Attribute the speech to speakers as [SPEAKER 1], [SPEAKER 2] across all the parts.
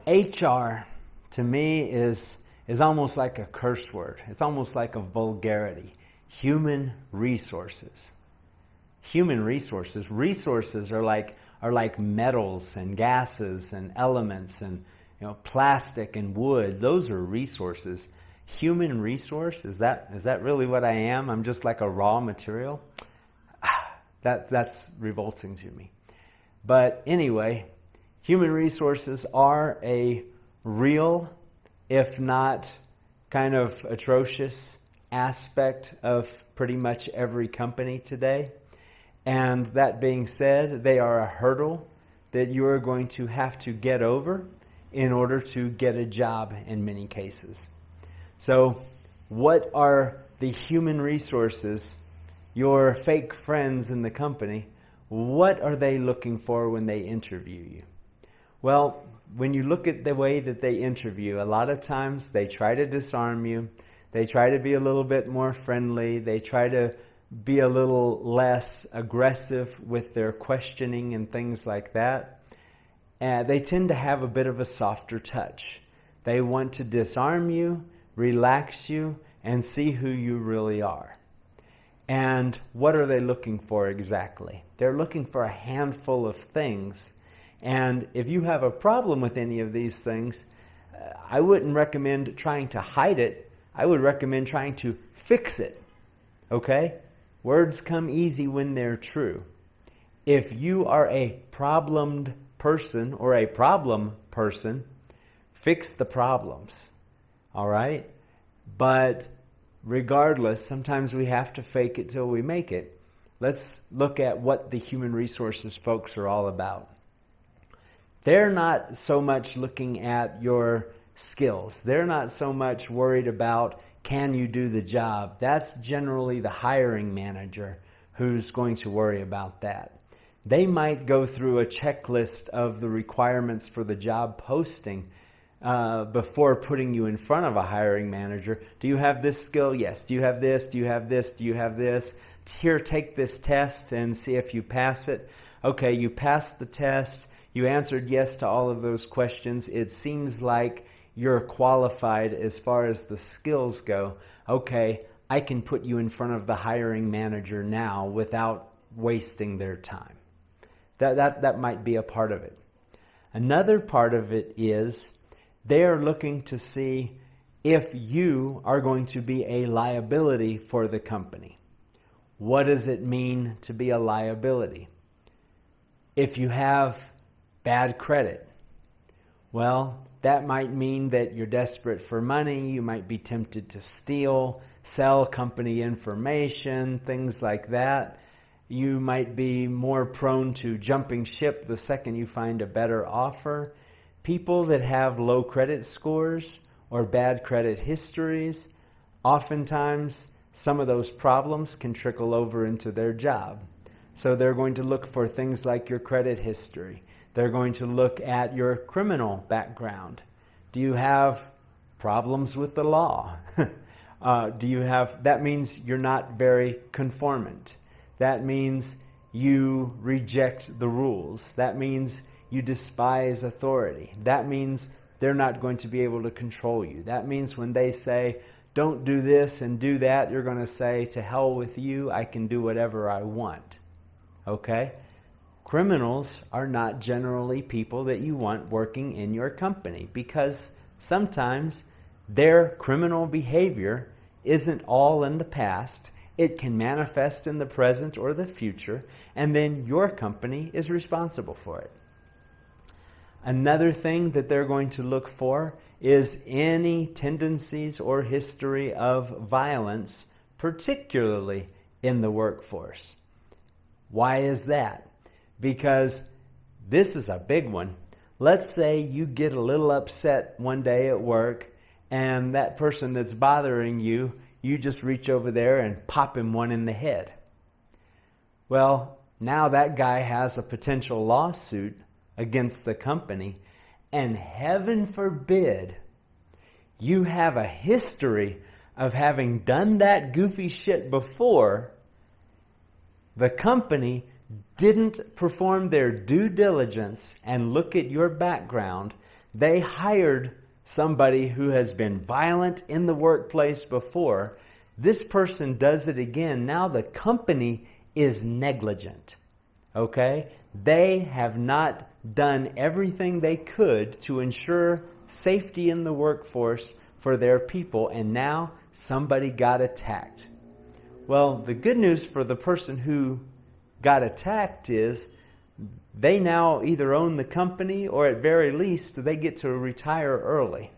[SPEAKER 1] HR to me is almost like a curse word. It's almost like a vulgarity. Human resources. Human resources. Resources are like metals and gases and elements and plastic and wood. Those are resources. Human resource, is that really what I am? I'm just like a raw material? That's revolting to me. But anyway, human resources are a real, if not kind of atrocious aspect of pretty much every company today. And that being said, they are a hurdle that you are going to have to get over in order to get a job in many cases. So what are the human resources, your fake friends in the company, what are they looking for when they interview you? Well, when you look at the way that they interview, a lot of times they try to disarm you. They try to be a little bit more friendly. They try to be a little less aggressive with their questioning and things like that. They tend to have a bit of a softer touch. They want to disarm you, relax you, and see who you really are. And what are they looking for exactly? They're looking for a handful of things. And if you have a problem with any of these things, I wouldn't recommend trying to hide it. I would recommend trying to fix it. Okay? Words come easy when they're true. If you are a problemed person or a problem person, fix the problems. All right? But regardless, sometimes we have to fake it till we make it. Let's look at what the human resources folks are all about. They're not so much looking at your skills. They're not so much worried about, can you do the job? That's generally the hiring manager who's going to worry about that. They might go through a checklist of the requirements for the job posting before putting you in front of a hiring manager. Do you have this skill? Yes. Do you have this? Do you have this? Do you have this? Here, take this test and see if you pass it. Okay, you passed the test. You answered yes to all of those questions. It seems like you're qualified as far as the skills go. Okay, I can put you in front of the hiring manager now without wasting their time. That might be a part of it. Another part of it is they are looking to see if you are going to be a liability for the company. What does it mean to be a liability? If you have bad credit, well, that might mean that you're desperate for money. You might be tempted to steal, sell company information, things like that. You might be more prone to jumping ship the second you find a better offer. People that have low credit scores or bad credit histories, oftentimes some of those problems can trickle over into their job. So they're going to look for things like your credit history. They're going to look at your criminal background. Do you have problems with the law? That means you're not very conformant. That means you reject the rules. That means you despise authority. That means they're not going to be able to control you. That means when they say, don't do this and do that, you're going to say, to hell with you, I can do whatever I want. Okay? Criminals are not generally people that you want working in your company because sometimes their criminal behavior isn't all in the past. It can manifest in the present or the future, and then your company is responsible for it. Another thing that they're going to look for is any tendencies or history of violence, particularly in the workforce. Why is that? Because this is a big one. Let's say you get a little upset one day at work and that person that's bothering you, you just reach over there and pop him one in the head. Well, now that guy has a potential lawsuit against the company, and heaven forbid you have a history of having done that goofy shit before. The company didn't perform their due diligence and look at your background. They hired somebody who has been violent in the workplace before. This person does it again. Now the company is negligent. Okay? They have not done everything they could to ensure safety in the workforce for their people, and now somebody got attacked. Well, the good news for the person who got attacked is they now either own the company, or at very least they get to retire early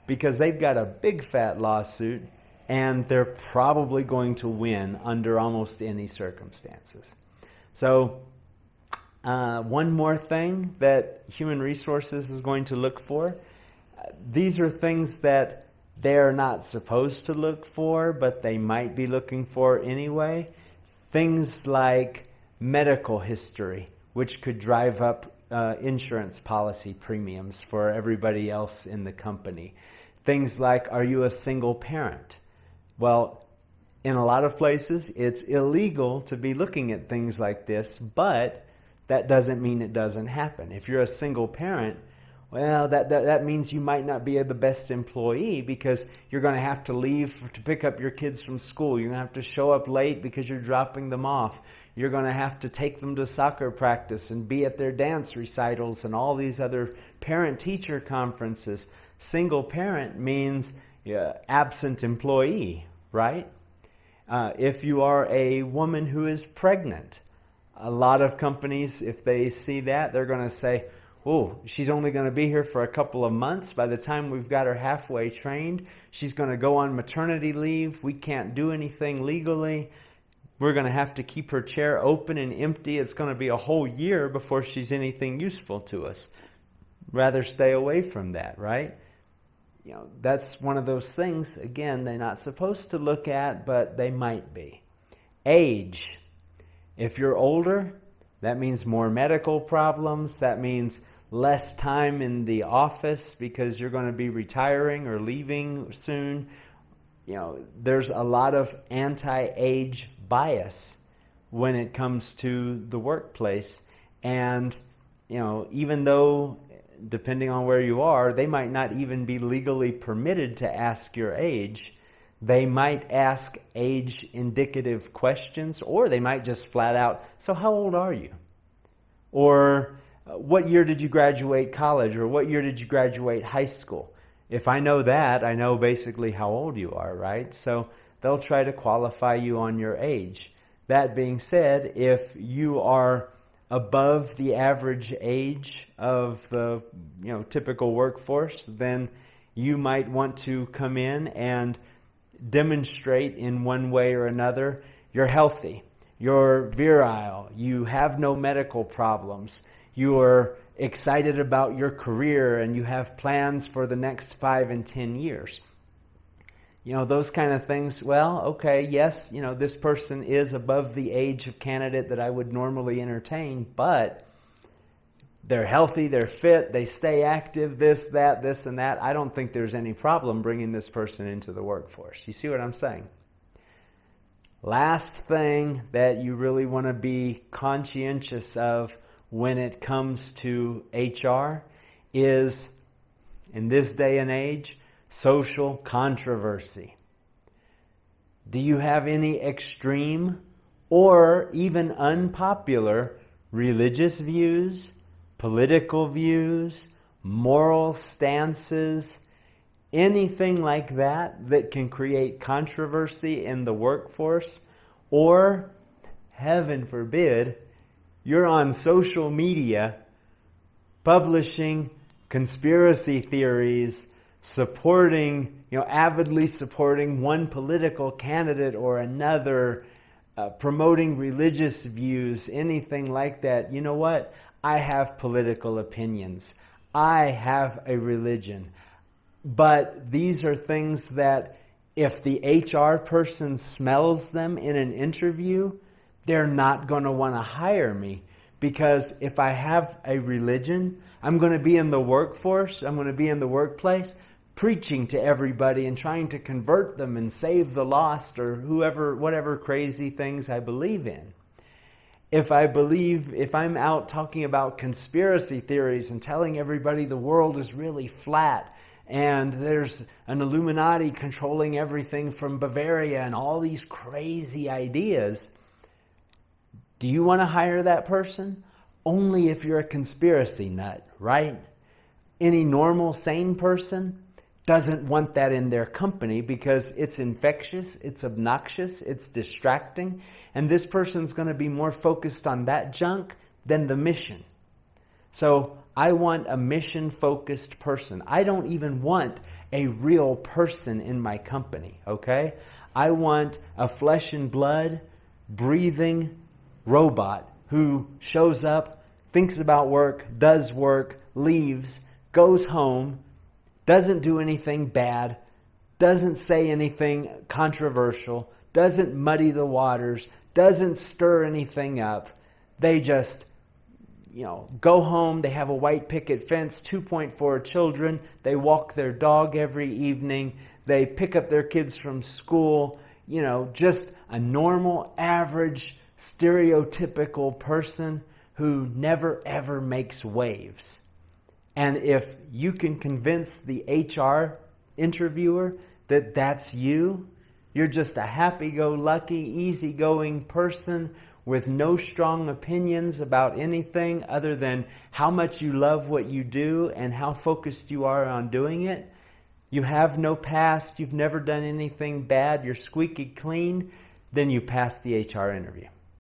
[SPEAKER 1] because they've got a big fat lawsuit and they're probably going to win under almost any circumstances. So one more thing that human resources is going to look for. These are things that they're not supposed to look for, but they might be looking for anyway. Things like medical history, which could drive up insurance policy premiums for everybody else in the company. Things like, are you a single parent? Well, in a lot of places, it's illegal to be looking at things like this, but that doesn't mean it doesn't happen. If you're a single parent, well, that means you might not be the best employee because you're going to have to leave to pick up your kids from school. You're going to have to show up late because you're dropping them off. You're going to have to take them to soccer practice and be at their dance recitals and all these other parent-teacher conferences. Single parent means absent employee, right? If you are a woman who is pregnant, a lot of companies, if they see that, they're going to say, oh, she's only going to be here for a couple of months. By the time we've got her halfway trained, she's going to go on maternity leave. We can't do anything legally. We're going to have to keep her chair open and empty. It's going to be a whole year before she's anything useful to us. Rather stay away from that, right? That's one of those things, again, they're not supposed to look at, but they might be. Age. If you're older, that means more medical problems. That means less time in the office because you're going to be retiring or leaving soon. There's a lot of anti-age bias when it comes to the workplace. And, even though, depending on where you are, they might not even be legally permitted to ask your age. They might ask age indicative questions, or they might just flat out, so how old are you? Or what year did you graduate college? Or what year did you graduate high school? If I know that, I know basically how old you are, right? So they'll try to qualify you on your age. That being said, if you are above the average age of the typical workforce, then you might want to come in and demonstrate in one way or another you're healthy, you're virile, you have no medical problems, you are excited about your career, and you have plans for the next 5 and 10 years. Those kind of things. Well, okay, yes, this person is above the age of candidate that I would normally entertain, but they're healthy, they're fit, they stay active, this, and that. I don't think there's any problem bringing this person into the workforce. You see what I'm saying? Last thing that you really want to be conscientious of when it comes to HR is, in this day and age, social controversy. Do you have any extreme or even unpopular religious views, political views, moral stances, anything like that can create controversy in the workforce? Or, heaven forbid, you're on social media publishing conspiracy theories, avidly supporting one political candidate or another, promoting religious views, anything like that. You know what? I have political opinions. I have a religion. But these are things that if the HR person smells them in an interview, they're not going to want to hire me. Because if I have a religion, I'm going to be in the workforce, I'm going to be in the workplace, preaching to everybody and trying to convert them and save the lost or whatever crazy things I believe in. if I'm out talking about conspiracy theories and telling everybody the world is really flat and there's an Illuminati controlling everything from Bavaria and all these crazy ideas, do you want to hire that person? Only if you're a conspiracy nut, right? Any normal, sane person doesn't want that in their company because it's infectious, it's obnoxious, it's distracting, and this person's going to be more focused on that junk than the mission. So I want a mission-focused person. I don't even want a real person in my company, okay? I want a flesh and blood, breathing robot who shows up, thinks about work, does work, leaves, goes home, doesn't do anything bad, doesn't say anything controversial, doesn't muddy the waters, doesn't stir anything up. They just, go home. They have a white picket fence, 2.4 children. They walk their dog every evening. They pick up their kids from school. Just a normal, average, stereotypical person who never ever makes waves. And if you can convince the HR interviewer that that's you, you're just a happy-go-lucky, easygoing person with no strong opinions about anything other than how much you love what you do and how focused you are on doing it. You have no past, you've never done anything bad, you're squeaky clean, then you pass the HR interview.